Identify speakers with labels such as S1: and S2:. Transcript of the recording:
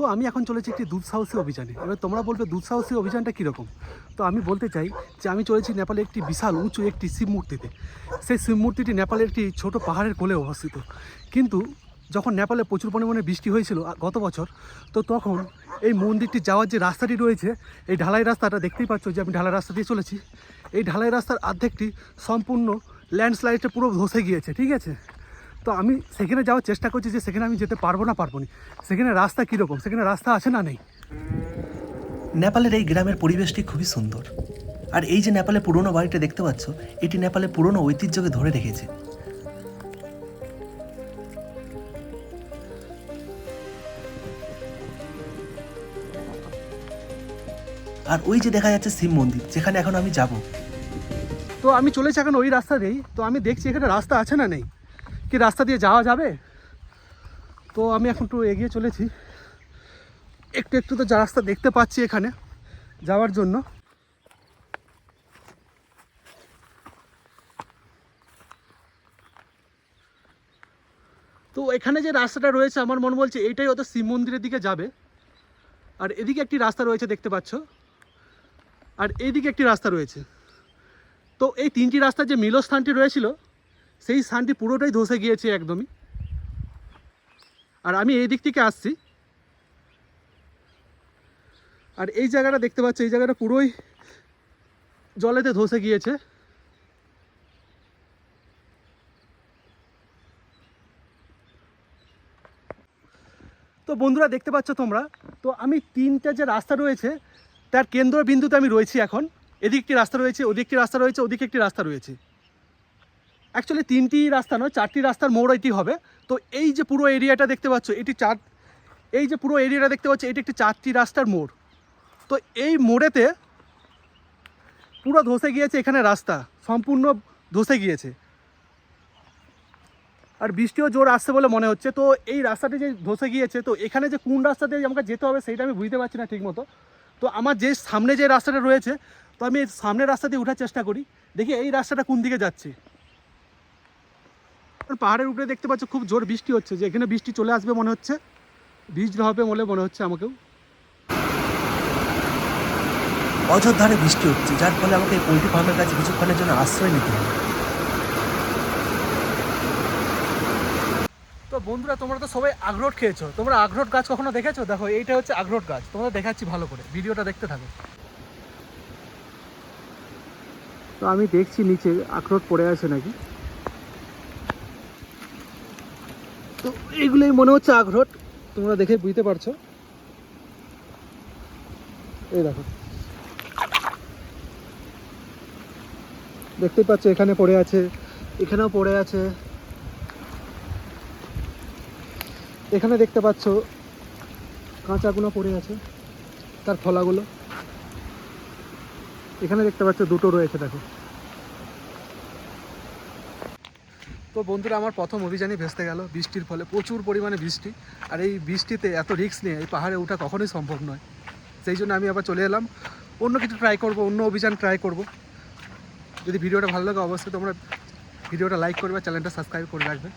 S1: তো আমি এখন চলেছি একটি দুঃসাহসী অভিযানে। এবার তোমরা বলবে দুঃসাহসী অভিযানটা কীরকম। তো আমি বলতে চাই যে আমি চলেছি নেপালের একটি বিশাল উঁচু একটি শিব মূর্তিতে। সেই শিব মূর্তিটি নেপালের একটি ছোট পাহাড়ের কোলে অবস্থিত। কিন্তু যখন নেপালে প্রচুর পরিমাণে বৃষ্টি হয়েছিল গত বছর, তো তখন এই মন্দিরটি যাওয়ার যে রাস্তাটি রয়েছে, এই ঢালাই রাস্তাটা দেখতেই পাচ্ছ যে আমি ঢালাই রাস্তা দিয়ে চলেছি। এই ঢালাই রাস্তার অর্ধেকটি সম্পূর্ণ ল্যান্ডস্লাইডে পুরো ধসে গিয়েছে, ঠিক আছে। তো আমি সেখানে যাওয়ার চেষ্টা করছি যে সেখানে আমি যেতে পারবো না সেখানে রাস্তা কীরকম, সেখানে রাস্তা আছে না নেই।
S2: নেপালের এই গ্রামের পরিবেশটি খুবই সুন্দর। আর এই যে নেপালে পুরনো বাড়িটা দেখতে পাচ্ছ, এটি নেপালে পুরনো ঐতিহ্যকে ধরে রেখেছে। আর ওই যে দেখা যাচ্ছে শিব মন্দির, যেখানে এখন আমি যাব।
S1: তো আমি চলেছি এখন ওই রাস্তা দিয়েই। তো আমি দেখছি এখানে রাস্তা আছে না নেই, কি রাস্তা দিয়ে যাওয়া যাবে। তো আমি এখন একটু এগিয়ে চলেছি, একটু একটু তো রাস্তা দেখতে পাচ্ছি এখানে যাওয়ার জন্য। তো এখানে যে রাস্তাটা রয়েছে আমার মন বলছে এইটাই হয়তো শিব মন্দিরের দিকে যাবে। আর এদিকে একটি রাস্তা রয়েছে দেখতে পাচ্ছ, আর এইদিকে একটি রাস্তা রয়েছে। তো এই তিনটি রাস্তার যে মিলস্থানটি রয়েছিল, সেই স্থানটি পুরোটাই ধসে গিয়েছে একদমই। আর আমি এই দিক থেকে আসছি, আর এই জায়গাটা দেখতে পাচ্ছি, এই জায়গাটা পুরোই জলেতে ধসে গিয়েছে। তো বন্ধুরা দেখতে পাচ্ছ তোমরা, তো আমি তিনটা যে রাস্তা রয়েছে তার কেন্দ্রবিন্দুতে আমি রয়েছি এখন। এদিক একটি রাস্তা রয়েছে, ওদিক একটি রাস্তা রয়েছে, ওদিকে একটি রাস্তা রয়েছে। অ্যাকচুয়ালি তিনটি রাস্তা নয়, চারটি রাস্তার মোড় এটি হবে। তো এই যে পুরো এরিয়াটা দেখতে পাচ্ছ, এই যে পুরো এরিয়াটা দেখতে পাচ্ছ, এটি একটি চারটি রাস্তার মোড়। তো এই মোড়েতে পুরো ধসে গিয়েছে, এখানে রাস্তা সম্পূর্ণ ধসে গিয়েছে। আর বৃষ্টিও জোর আসছে বলে মনে হচ্ছে। তো এই রাস্তাটি যে ধসে গিয়েছে, তো এখানে যে কোন রাস্তা দিয়ে আমাকে যেতে হবে সেইটা আমি বুঝতে পারছি না ঠিক মতো। তো আমার যে সামনে যে রাস্তাটা রয়েছে, তো আমি সামনের রাস্তা দিয়ে ওঠার চেষ্টা করি, দেখি এই রাস্তাটা কোন দিকে যাচ্ছে। পাহাড়ের উপরে দেখতে পাচ্ছ খুব জোর বৃষ্টি হচ্ছে, যে এখানে বৃষ্টি চলে আসবে মনে হচ্ছে, বৃষ্টি হবে বলে মনে হচ্ছে আমাকেও।
S2: অযোধ্যারে বৃষ্টি হচ্ছে, যার ফলে আমাকে এই পোল্ট্রি ফার্মের কাছে কিছুক্ষণের জন্য আশ্রয় নিতে হবে।
S1: তো বন্ধুরা তোমরা তো সবাই আখরোট খেয়েছো, তোমরা আখরোট গাছ কখনো দেখেছো? দেখো এইটা হচ্ছে আখরোট গাছ, তোমরা দেখাচ্ছি ভালো করে, ভিডিওটা দেখতে থাকো। তো আমি দেখছি নিচে আখরোট পড়ে আছে নাকি। তো এইগুলোই মনে হচ্ছে আখরোট, তোমরা দেখে বুঝতে পারছো। এই দেখো, দেখতেই পাচ্ছ এখানে পড়ে আছে, এখানেও পড়ে আছে, এখানে দেখতে পাচ্ছ কাঁচাগুলো পড়ে আছে, তার ফলাগুলো এখানে দেখতে পাচ্ছ দুটো রয়েছে, দেখো। তো বন্ধুরা আমার প্রথম অভিযানই ভেস্তে গেল বৃষ্টির ফলে, প্রচুর পরিমাণে বৃষ্টি। আর এই বৃষ্টিতে এত রিস্ক নিয়ে এই পাহাড়ে ওঠা কখনোই সম্ভব নয়। সেই জন্য আমি আবার চলে এলাম, অন্য কিছু ট্রাই করব, অন্য অভিযান ট্রাই করব। যদি ভিডিওটা ভালো লাগে অবশ্যই তোমরা ভিডিওটা লাইক করবে, চ্যানেলটা সাবস্ক্রাইব করে রাখবে।